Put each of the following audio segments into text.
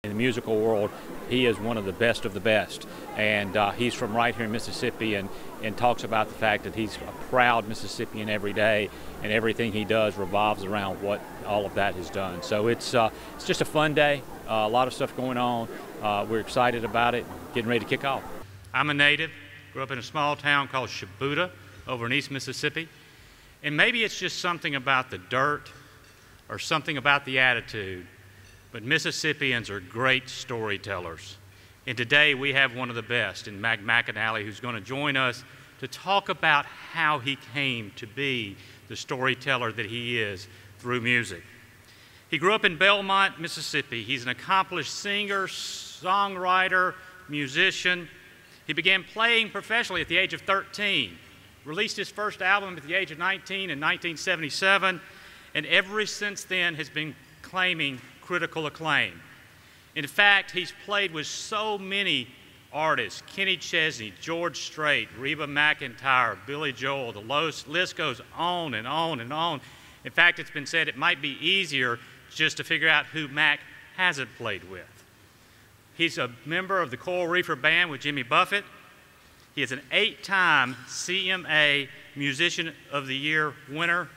In the musical world, he is one of the best, and he's from right here in Mississippi, and talks about the fact that he's a proud Mississippian every day, and everything he does revolves around what all of that has done. So it's just a fun day, a lot of stuff going on. We're excited about it, getting ready to kick off. I'm a native, grew up in a small town called Shabuta over in East Mississippi, and maybe it's just something about the dirt or something about the attitude, but Mississippians are great storytellers. And today we have one of the best in Mac McAnally, who's going to join us to talk about how he came to be the storyteller that he is through music. He grew up in Belmont, Mississippi. He's an accomplished singer, songwriter, musician. He began playing professionally at the age of 13, released his first album at the age of 19 in 1977, and ever since then has been claiming critical acclaim. In fact, he's played with so many artists: Kenny Chesney, George Strait, Reba McEntire, Billy Joel. The list goes on and on and on. In fact, it's been said it might be easier just to figure out who Mac hasn't played with. He's a member of the Coral Reefer Band with Jimmy Buffett. He is an 8-time CMA Musician of the Year winner,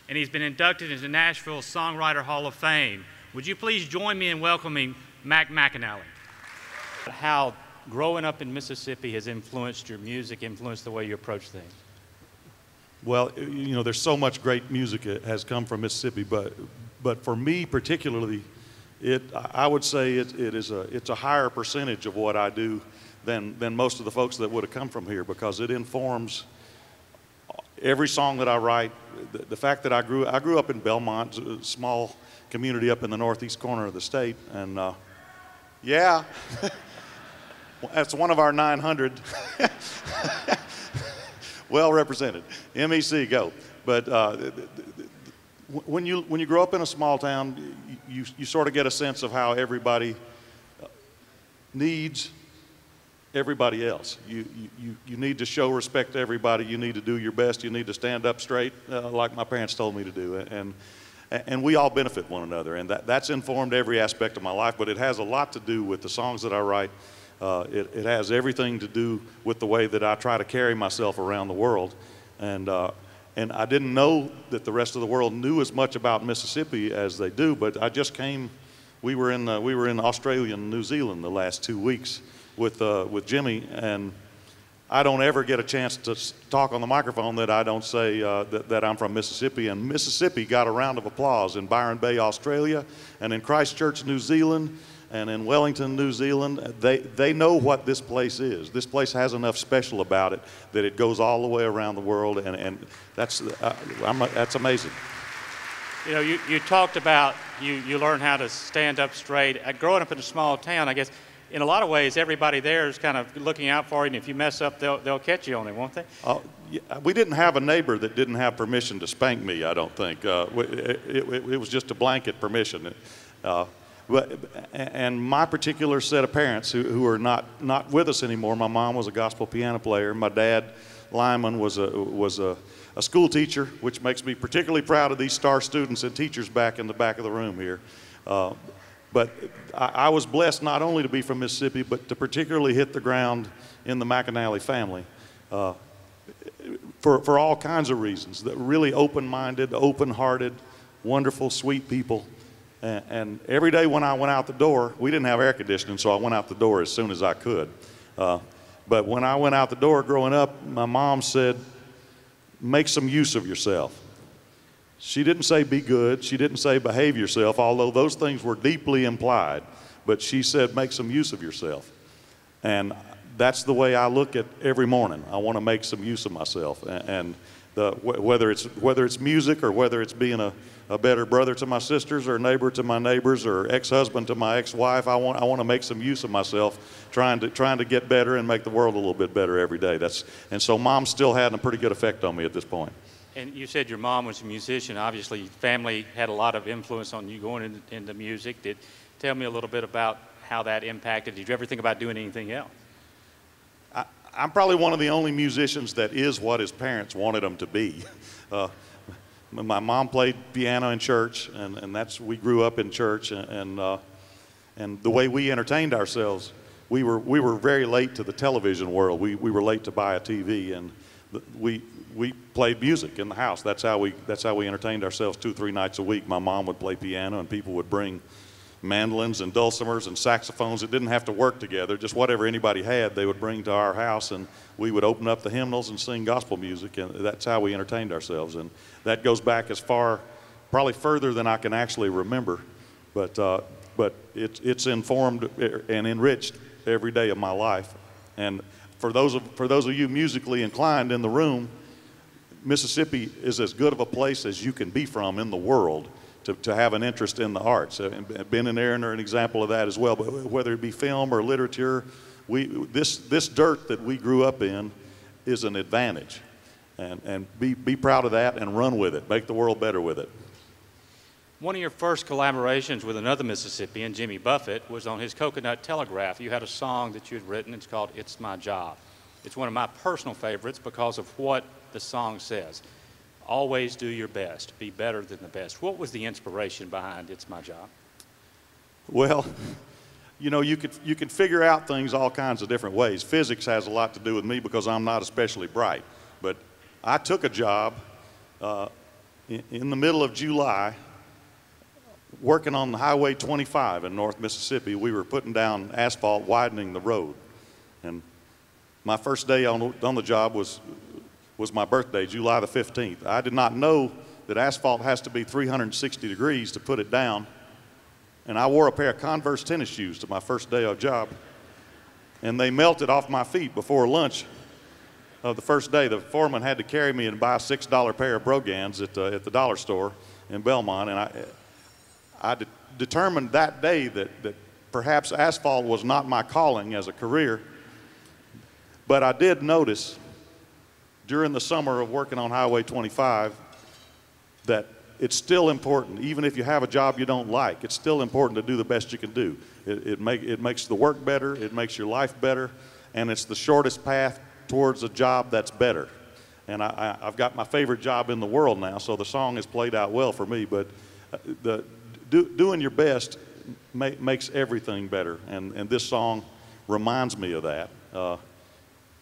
and he's been inducted into Nashville Songwriter Hall of Fame. Would you please join me in welcoming Mac McAnally? How growing up in Mississippi has influenced your music, influenced the way you approach things? Well, you know, there's so much great music that has come from Mississippi, but for me particularly, I would say it's a higher percentage of what I do than most of the folks that would have come from here, because it informs every song that I write. The fact that I grew up in Belmont, a small community up in the northeast corner of the state, and yeah, that's one of our 900. Well represented. MEC, go. But when you grow up in a small town, you sort of get a sense of how everybody needs everybody else. You need to show respect to everybody. You need to do your best. You need to stand up straight, like my parents told me to do. And we all benefit one another, and that's informed every aspect of my life. But it has a lot to do with the songs that I write. It has everything to do with the way that I try to carry myself around the world. And I didn't know that the rest of the world knew as much about Mississippi as they do. But I just came. We were in Australia and New Zealand the last 2 weeks with Jimmy, and I don't ever get a chance to talk on the microphone that I don't say that I'm from Mississippi. And Mississippi got a round of applause in Byron Bay, Australia, and in Christchurch, New Zealand, and in Wellington, New Zealand. They know what this place is. This place has enough special about it that it goes all the way around the world, and that's amazing. You know, you talked about you learn how to stand up straight. Growing up in a small town, I guess, in a lot of ways, everybody there is kind of looking out for you, and if you mess up, they'll catch you on it, won't they? Yeah, we didn't have a neighbor that didn't have permission to spank me, I don't think. It was just a blanket permission. And my particular set of parents who are not with us anymore, my mom was a gospel piano player. My dad, Lyman, was a school teacher, which makes me particularly proud of these star students and teachers back in the back of the room here. But I was blessed not only to be from Mississippi, but to particularly hit the ground in the McAnally family for all kinds of reasons. That really open-minded, open-hearted, wonderful, sweet people. And every day when I went out the door, we didn't have air conditioning, so I went out the door as soon as I could. But when I went out the door growing up, my mom said, "Make some use of yourself." She didn't say be good. She didn't say behave yourself, although those things were deeply implied. But she said make some use of yourself. And that's the way I look at every morning. I want to make some use of myself. And whether it's music, or whether it's being a better brother to my sisters, or neighbor to my neighbors, or ex-husband to my ex-wife, I want to make some use of myself, trying to get better and make the world a little bit better every day. And so Mom's still had a pretty good effect on me at this point. And you said your mom was a musician. Obviously, family had a lot of influence on you going into music. Tell me a little bit about how that impacted. Did you ever think about doing anything else? I'm probably one of the only musicians that is what his parents wanted him to be. My mom played piano in church, and we grew up in church, and And the way we entertained ourselves, we were very late to the television world. We were late to buy a TV, and we played music in the house. That's how we entertained ourselves 2-3 nights a week. My mom would play piano, and people would bring mandolins and dulcimers and saxophones. It didn't have to work together. Just whatever anybody had, they would bring to our house, and we would open up the hymnals and sing gospel music, and that's how we entertained ourselves. And that goes back as far, probably further than I can actually remember, but it's informed and enriched every day of my life. And for those of you musically inclined in the room, Mississippi is as good of a place as you can be from in the world to have an interest in the arts. And Ben and Aaron are an example of that as well. But whether it be film or literature, this dirt that we grew up in is an advantage. And be proud of that and run with it. Make the world better with it. One of your first collaborations with another Mississippian, Jimmy Buffett, was on his Coconut Telegraph. You had a song that you had written. It's called It's My Job. It's one of my personal favorites because of what the song says. Always do your best. Be better than the best. What was the inspiration behind It's My Job? Well, you know, you can figure out things all kinds of different ways. Physics has a lot to do with me because I'm not especially bright. But I took a job in the middle of July working on Highway 25 in North Mississippi. We were putting down asphalt, widening the road. And my first day on the job was my birthday, July the 15th. I did not know that asphalt has to be 360 degrees to put it down. And I wore a pair of Converse tennis shoes to my first day of job. And they melted off my feet before lunch of the first day. The foreman had to carry me and buy a $6 pair of Brogans at the dollar store in Belmont. And I determined that day that perhaps asphalt was not my calling as a career. But I did notice during the summer of working on Highway 25 that it's still important, even if you have a job you don't like, it's still important to do the best you can do. It makes the work better, it makes your life better, and it's the shortest path towards a job that's better. And I've got my favorite job in the world now, so the song has played out well for me, but doing your best makes everything better, and this song reminds me of that.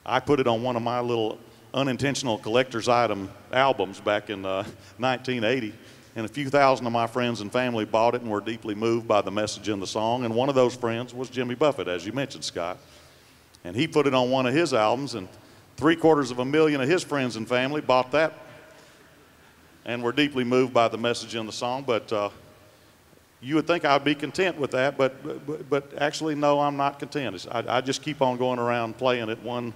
I put it on one of my little unintentional collector's item albums back in 1980, and a few thousand of my friends and family bought it and were deeply moved by the message in the song, and one of those friends was Jimmy Buffett, as you mentioned, Scott. And he put it on one of his albums, and 750,000 of his friends and family bought that and were deeply moved by the message in the song. But you would think I'd be content with that, but actually, no, I'm not content. I just keep on going around playing at one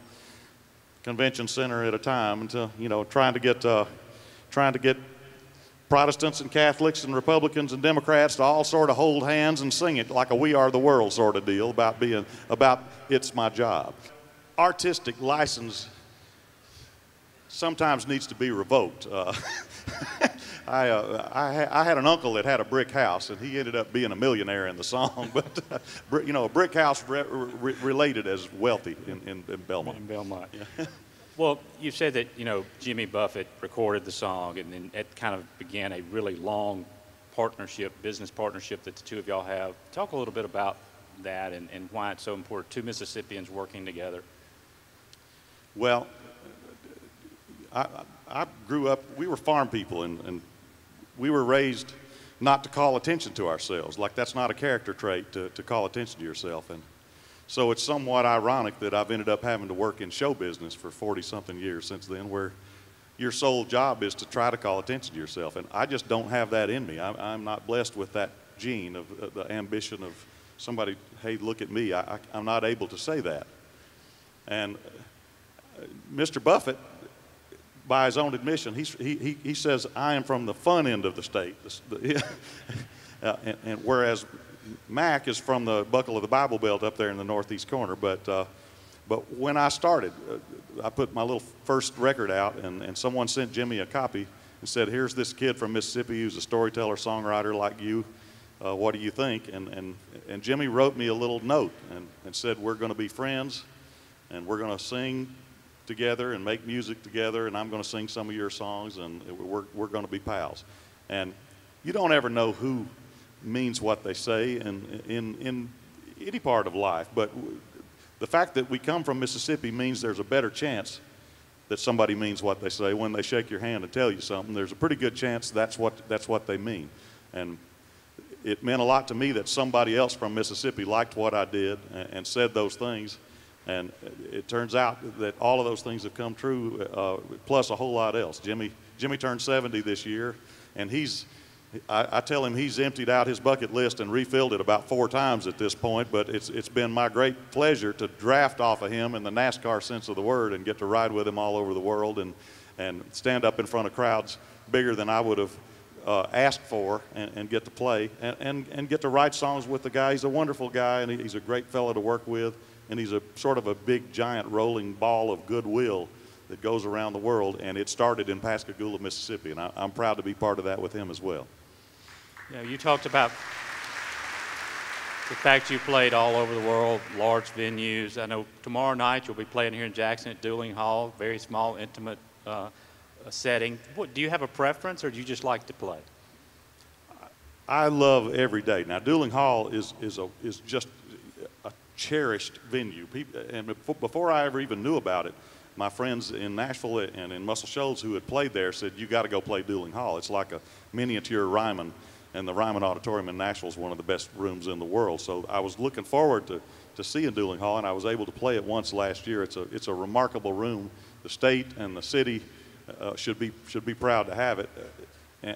convention center at a time until, you know, trying to get Protestants and Catholics and Republicans and Democrats to all sort of hold hands and sing it like a We Are the World sort of deal about it's my job. Artistic license sometimes needs to be revoked. I had an uncle that had a brick house, and he ended up being a millionaire in the song. But you know, a brick house related as wealthy in Belmont. In Belmont. Yeah. Well, you said that, you know, Jimmy Buffett recorded the song, and then it kind of began a really long partnership, business partnership that the two of y'all have. Talk a little bit about that and why it's so important, two Mississippians working together. Well, I grew up, we were farm people, and we were raised not to call attention to ourselves. Like, that's not a character trait to call attention to yourself. And so it's somewhat ironic that I've ended up having to work in show business for 40-something years since then, where your sole job is to try to call attention to yourself. And I just don't have that in me. I'm not blessed with that gene of the ambition of somebody, hey, look at me. I'm not able to say that. And Mr. Buffett, by his own admission, he says, I am from the fun end of the state. And whereas Mac is from the buckle of the Bible Belt up there in the northeast corner. But when I started, I put my little first record out, and someone sent Jimmy a copy and said, here's this kid from Mississippi who's a storyteller, songwriter like you. What do you think? And Jimmy wrote me a little note and said, we're going to be friends, and we're going to sing together and make music together, and I'm going to sing some of your songs, and we're going to be pals. And you don't ever know who means what they say in any part of life. But the fact that we come from Mississippi means there's a better chance that somebody means what they say. When they shake your hand and tell you something, there's a pretty good chance that's what they mean. And it meant a lot to me that somebody else from Mississippi liked what I did and said those things. And it turns out that all of those things have come true, plus a whole lot else. Jimmy turned 70 this year, and I tell him he's emptied out his bucket list and refilled it about 4 times at this point, but it's been my great pleasure to draft off of him in the NASCAR sense of the word and get to ride with him all over the world and stand up in front of crowds bigger than I would have asked for and get to play and get to write songs with the guy. He's a wonderful guy, and he's a great fellow to work with, and he's a sort of a big, giant, rolling ball of goodwill that goes around the world, and it started in Pascagoula, Mississippi, and I'm proud to be part of that with him as well. You know, you talked about the fact you played all over the world, large venues. I know tomorrow night you'll be playing here in Jackson at Dueling Hall, very small, intimate setting. Do you have a preference, or do you just like to play? I love every day. Now, Dueling Hall is just a cherished venue. And before I ever even knew about it, my friends in Nashville and in Muscle Shoals who had played there said, you got to go play Dueling Hall. It's like a miniature Ryman, and the Ryman Auditorium in Nashville is one of the best rooms in the world. So I was looking forward to seeing Dueling Hall, and I was able to play it once last year. It's a remarkable room. The state and the city should be proud to have it.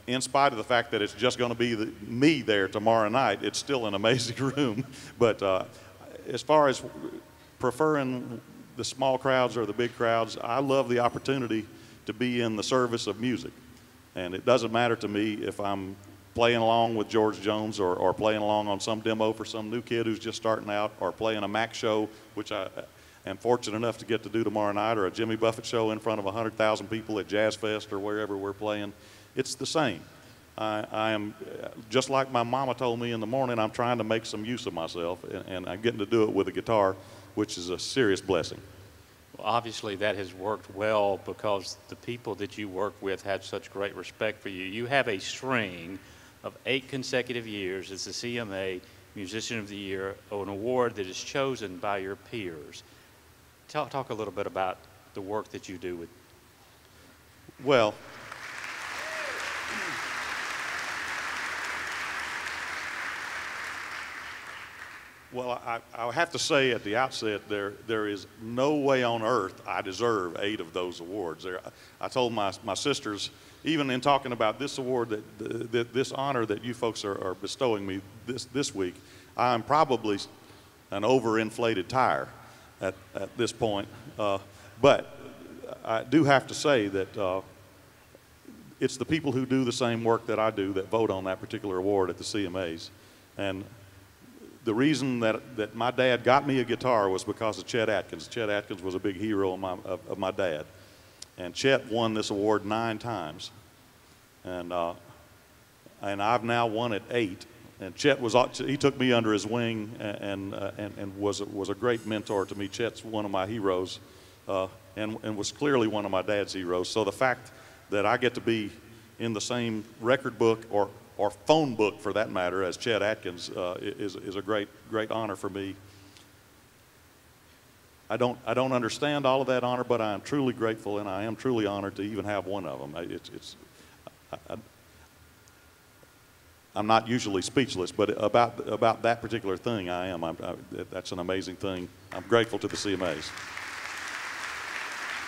In spite of the fact that it's just going to be me there tomorrow night, it's still an amazing room. But as far as preferring the small crowds or the big crowds, I love the opportunity to be in the service of music. And it doesn't matter to me if I'm playing along with George Jones or playing along on some demo for some new kid who's just starting out, or playing a Mac show, which I am fortunate enough to get to do tomorrow night, or a Jimmy Buffett show in front of 100,000 people at Jazz Fest or wherever we're playing. It's the same. I am, just like my mama told me in the morning, I'm trying to make some use of myself, and I'm getting to do it with a guitar, which is a serious blessing. Well, obviously that has worked well because the people that you work with had such great respect for you. You have a string of 8 consecutive years as the CMA Musician of the Year, an award that is chosen by your peers. Talk a little bit about the work that you do with. Well, I have to say at the outset, there is no way on earth I deserve 8 of those awards. I told my sisters, even in talking about this award, this honor that you folks are bestowing me this week, I'm probably an overinflated tire at this point. But I do have to say that it's the people who do the same work that I do that vote on that particular award at the CMAs. And the reason that my dad got me a guitar was because of Chet Atkins. Chet Atkins was a big hero of my dad. And Chet won this award 9 times. And I've now won it 8. And Chet he took me under his wing and was a great mentor to me. Chet's one of my heroes and was clearly one of my dad's heroes. So the fact that I get to be in the same record book or phone book, for that matter, as Chet Atkins is a great honor for me. I don't understand all of that honor, but I am truly grateful, and I am truly honored to even have one of them. I'm not usually speechless, but about that particular thing, I am. That's an amazing thing. I'm grateful to the CMAs.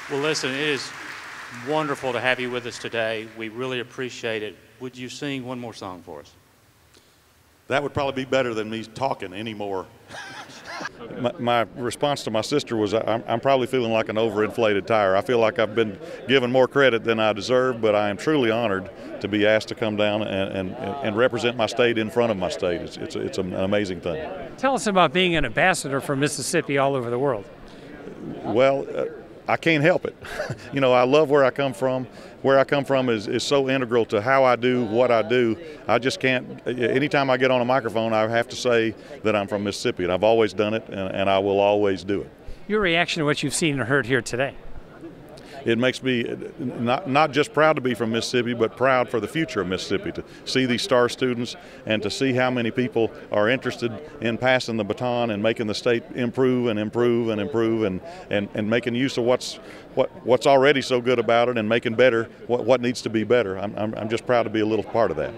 Well, listen, it is wonderful to have you with us today. We really appreciate it. Would you sing one more song for us? That would probably be better than me talking anymore. My response to my sister was, I'm probably feeling like an overinflated tire. I feel like I've been given more credit than I deserve, but I am truly honored to be asked to come down and represent my state in front of my state. It's an amazing thing. Tell us about being an ambassador for Mississippi all over the world. Well, I can't help it. You know, I love where I come from. Where I come from is so integral to how I do what I do. I just can't, anytime I get on a microphone, I have to say that I'm from Mississippi, and I've always done it, and I will always do it. Your reaction to what you've seen and heard here today? it makes me not just proud to be from Mississippi, but proud for the future of Mississippi, to see these star students and to see how many people are interested in passing the baton and making the state improve and improve and improve, and making use of what's already so good about it and making better what needs to be better. I'm just proud to be a little part of that.